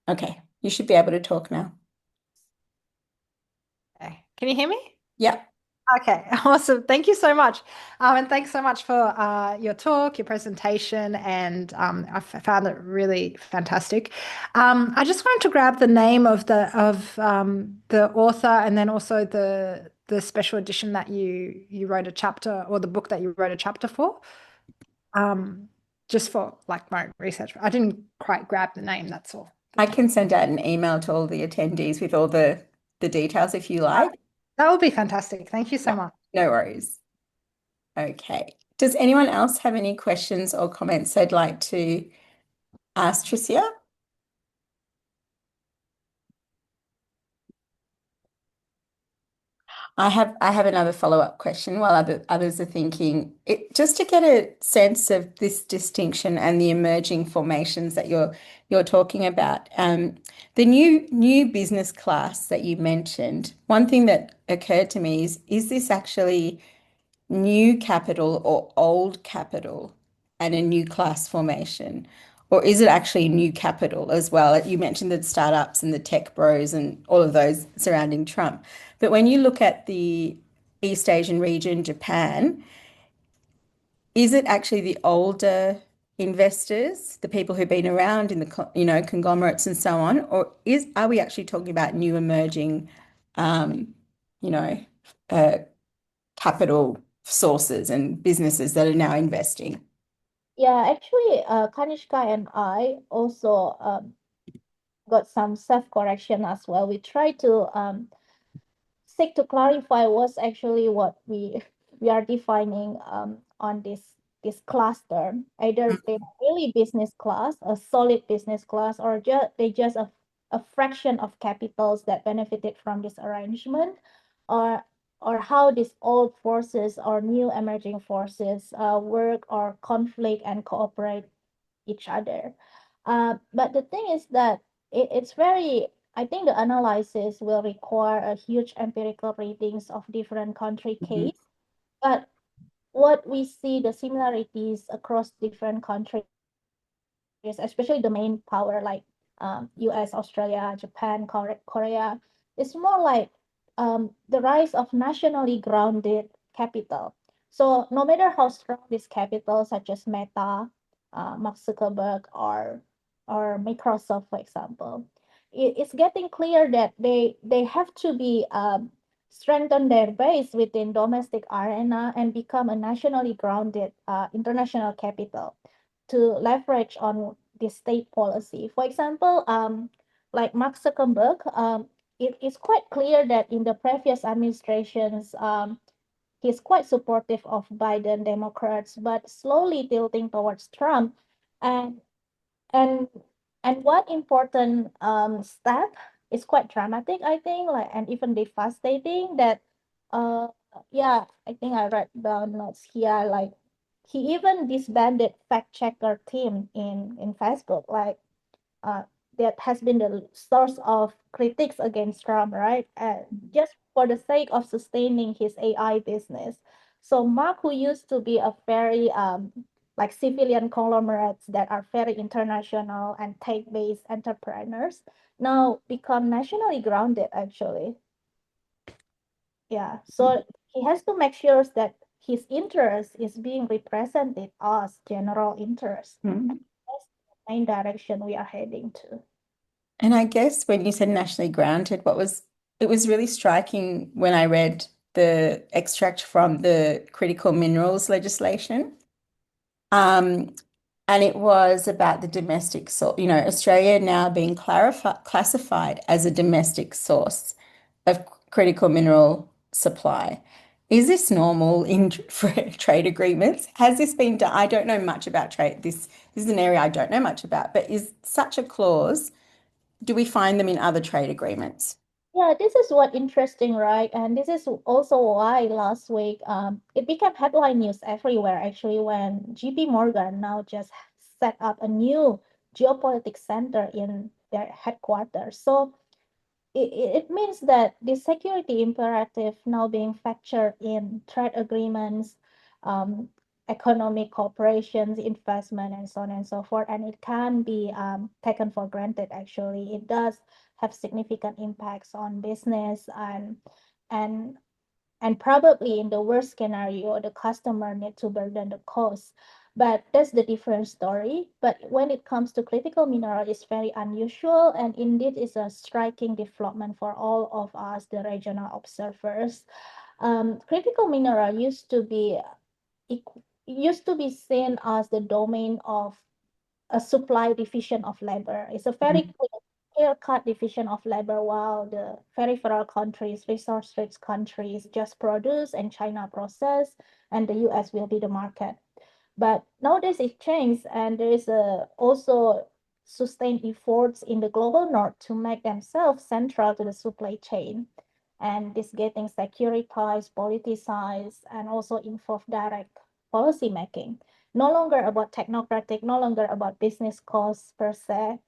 Okay, you should be able to talk now. Okay. Can you hear me? Yeah. Okay, awesome. Thank you so much. And thanks so much for your talk, your presentation, and found it really fantastic. I just wanted to grab the name of the author and then also the special edition that you wrote a chapter, or the book that you wrote a chapter for. Just for like my research. I didn't quite grab the name, that's all. I can send out an email to all the attendees with all the details if you like. That would be fantastic. Thank you so much. No worries. Okay. Does anyone else have any questions or comments they'd like to ask Trissia? I have another follow-up question while others are thinking. Just to get a sense of this distinction and the emerging formations that you're talking about. The new business class that you mentioned, one thing that occurred to me is this actually new capital or old capital and a new class formation? Or is it actually new capital as well? You mentioned the startups and the tech bros and all of those surrounding Trump. But when you look at the East Asian region, Japan, is it actually the older investors, the people who've been around in the conglomerates and so on, or are we actually talking about new emerging, you know, uh, capital sources and businesses that are now investing? Yeah, actually, Kanishka and I also got some self-correction as well. We try to seek to clarify what's actually what we are defining on this class term. Either they're really business class, a solid business class, or just a fraction of capitals that benefited from this arrangement, or how these old forces or new emerging forces work or conflict and cooperate each other. But the thing is that it's very, I think the analysis will require a huge empirical readings of different country Mhm. case. But what we see the similarities across different countries, especially the main power like US, Australia, Japan, Korea, it's more like the rise of nationally grounded capital. So no matter how strong this capital, such as Meta, Mark Zuckerberg, or Microsoft, for example, it's getting clear that they have to be strengthen their base within domestic arena and become a nationally grounded international capital to leverage on this state policy. For example, like Mark Zuckerberg, it is quite clear that in the previous administrations, he's quite supportive of Biden Democrats, but slowly tilting towards Trump. And and and one important step is quite dramatic, I think, like, and even devastating, that uh yeah, I think I read down notes here, like he even disbanded fact checker team in Facebook, like uh, that has been the source of critiques against Trump, right? Just for the sake of sustaining his AI business. So Mark, who used to be a very like civilian conglomerates that are very international and tech-based entrepreneurs, now become nationally grounded actually. Yeah, so he has to make sure that his interest is being represented as general interest. Mm. That's the main direction we are heading to. And I guess when you said nationally grounded, it was really striking when I read the extract from the critical minerals legislation. Um, and it was about the domestic source, Australia now being classified as a domestic source of critical mineral supply. Is this normal in trade agreements? Has this been done? I don't know much about trade. This is an area I don't know much about, but is such a clause, do we find them in other trade agreements? Yeah, this is what interesting, right? And this is also why last week it became headline news everywhere actually when JP Morgan now just set up a new geopolitics center in their headquarters. So it means that the security imperative now being factored in trade agreements, um, economic cooperations, investment, and so on and so forth. And it can be taken for granted, actually. It does have significant impacts on business and and probably in the worst scenario, the customer need to burden the cost. But that's the different story. But when it comes to critical mineral, it's very unusual and indeed is a striking development for all of us, the regional observers. Critical mineral it used to be seen as the domain of a supply division of labor. It's a very clear-cut division of labor, while the peripheral countries, resource-rich countries, just produce and China process, and the US will be the market. But nowadays it changed, and there is also sustained efforts in the global north to make themselves central to the supply chain. And this getting securitized, politicized, and also involve direct policy making. No longer about technocratic, no longer about business costs per se,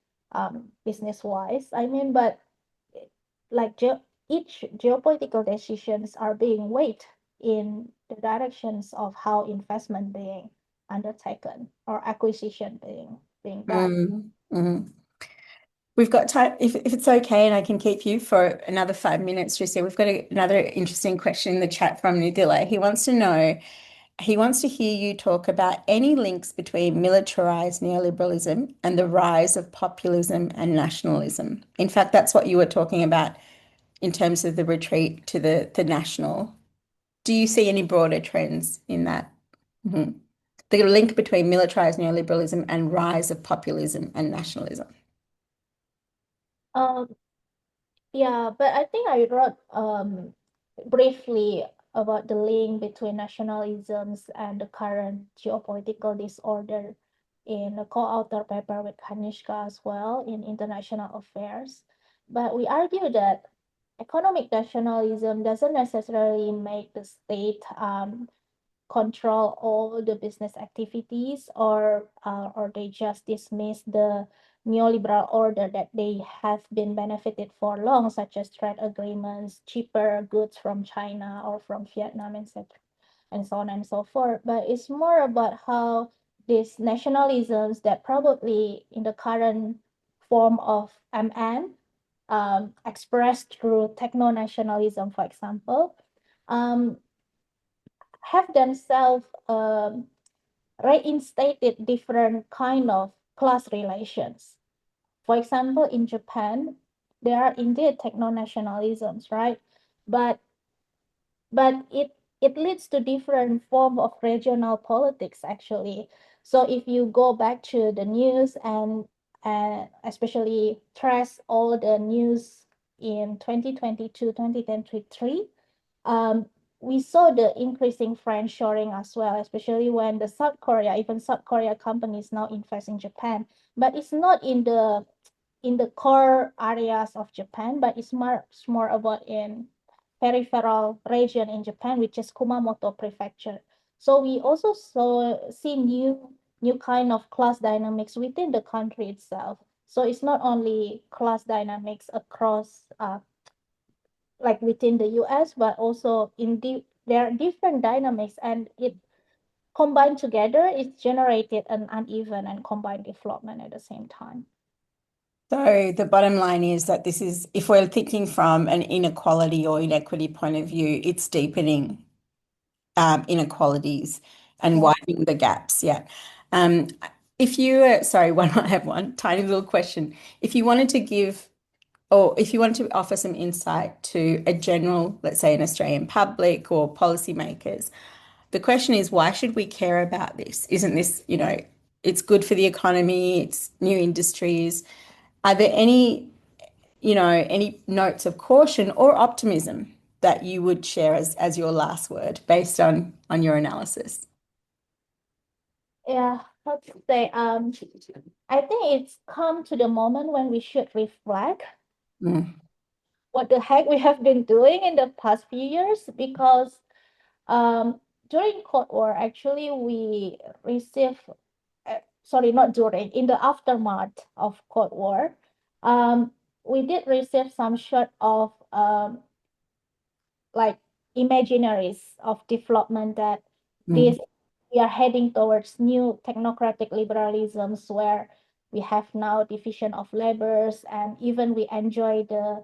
business wise. I mean, but like each geopolitical decisions are being weighed in the directions of how investment being undertaken or acquisition being done. Mm. We've got time, if it's okay, and I can keep you for another 5 minutes, Trissia. We've got another interesting question in the chat from Nudila. He wants to hear you talk about any links between militarized neoliberalism and the rise of populism and nationalism. In fact, that's what you were talking about in terms of the retreat to the national. Do you see any broader trends in that? Mhm. The link between militarized neoliberalism and rise of populism and nationalism. Um, yeah, but I think I wrote briefly about the link between nationalisms and the current geopolitical disorder in a co-author paper with Kanishka as well in International Affairs. But we argue that economic nationalism doesn't necessarily make the state control all the business activities, or they just dismiss the neoliberal order that they have been benefited for long, such as trade agreements, cheaper goods from China or from Vietnam, etc., and so on and so forth. But it's more about how these nationalisms that probably in the current form of MN, expressed through techno-nationalism, for example, um, have themselves reinstated different kind of class relations. For example, in Japan, there are indeed techno-nationalisms, right? But but it leads to different form of regional politics actually. So if you go back to the news and especially trace all the news in 2022, 2023, we saw the increasing friendshoring as well, especially when the South Korea, even South Korea companies now invest in Japan. But it's not in the core areas of Japan, but it's more about in peripheral region in Japan, which is Kumamoto Prefecture. So we also see new kind of class dynamics within the country itself. So it's not only class dynamics across like within the US, but also there are different dynamics, and it combined together, it generated an uneven and combined development at the same time. So the bottom line is that this is, if we're thinking from an inequality or inequity point of view, it's deepening inequalities and Yeah. widening the gaps. Yeah. If you, sorry, I have one tiny little question. If you wanted to give, or if you wanted to offer some insight to a general, let's say an Australian public or policymakers, the question is, why should we care about this? Isn't this, it's good for the economy, it's new industries. Are there any notes of caution or optimism that you would share as your last word based on your analysis? Yeah, how to say, I think it's come to the moment when we should reflect Mm, what the heck we have been doing in the past few years, because um, during Cold War, actually, we received, sorry, not during, in the aftermath of Cold War, um, we did receive some sort of like imaginaries of development that mm, this we are heading towards new technocratic liberalisms where we have now division of labors, and even we enjoy the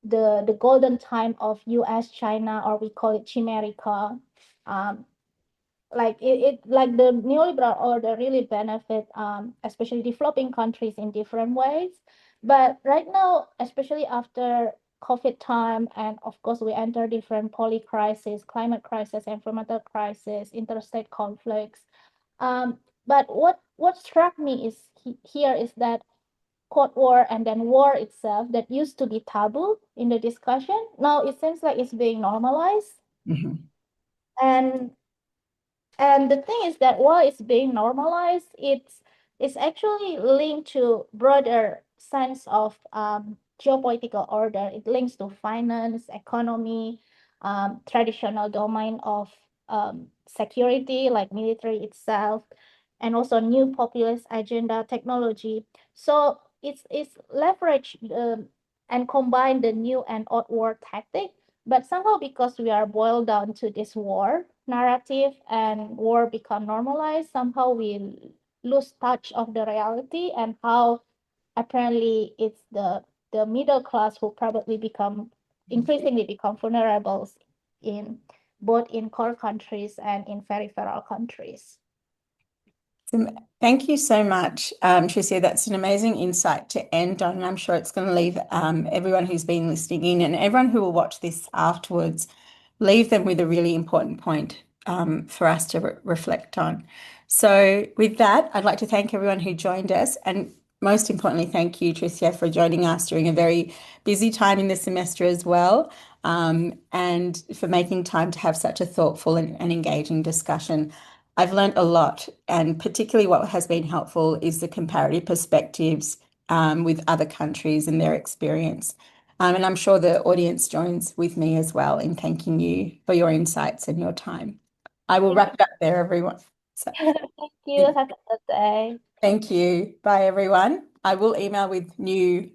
the golden time of US China, or we call it Chimerica. Um, like the neoliberal order really benefit especially developing countries in different ways. But right now, especially after COVID time, and of course we enter different crisis, climate crisis, environmental crisis, interstate conflicts. But what struck me is here is that Cold War and then war itself that used to be taboo in the discussion, now it seems like it's being normalized. mhm, And the thing is that while it's being normalized, it's actually linked to broader sense of geopolitical order. It links to finance, economy, traditional domain of security like military itself, and also new populist agenda technology. So it's leverage and combine the new and old war tactic, but somehow because we are boiled down to this war narrative and war become normalized, somehow we lose touch of the reality and how apparently it's the middle class who probably increasingly become vulnerable in both in core countries and in peripheral countries. Thank you so much, Trissia. That's an amazing insight to end on. And I'm sure it's going to leave everyone who's been listening in and everyone who will watch this afterwards, leave them with a really important point for us to reflect on. So with that, I'd like to thank everyone who joined us, and most importantly, thank you, Trissia, for joining us during a very busy time in the semester as well, and for making time to have such a thoughtful and engaging discussion. I've learned a lot, and particularly what has been helpful is the comparative perspectives with other countries and their experience. And I'm sure the audience joins with me as well in thanking you for your insights and your time. I will wrap it up there, everyone. So, Thank you. Have a good day. thank you. Bye, everyone. I will email with new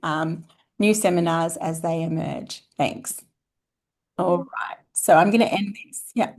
seminars as they emerge. Thanks. All right. So I'm going to end this. Yeah.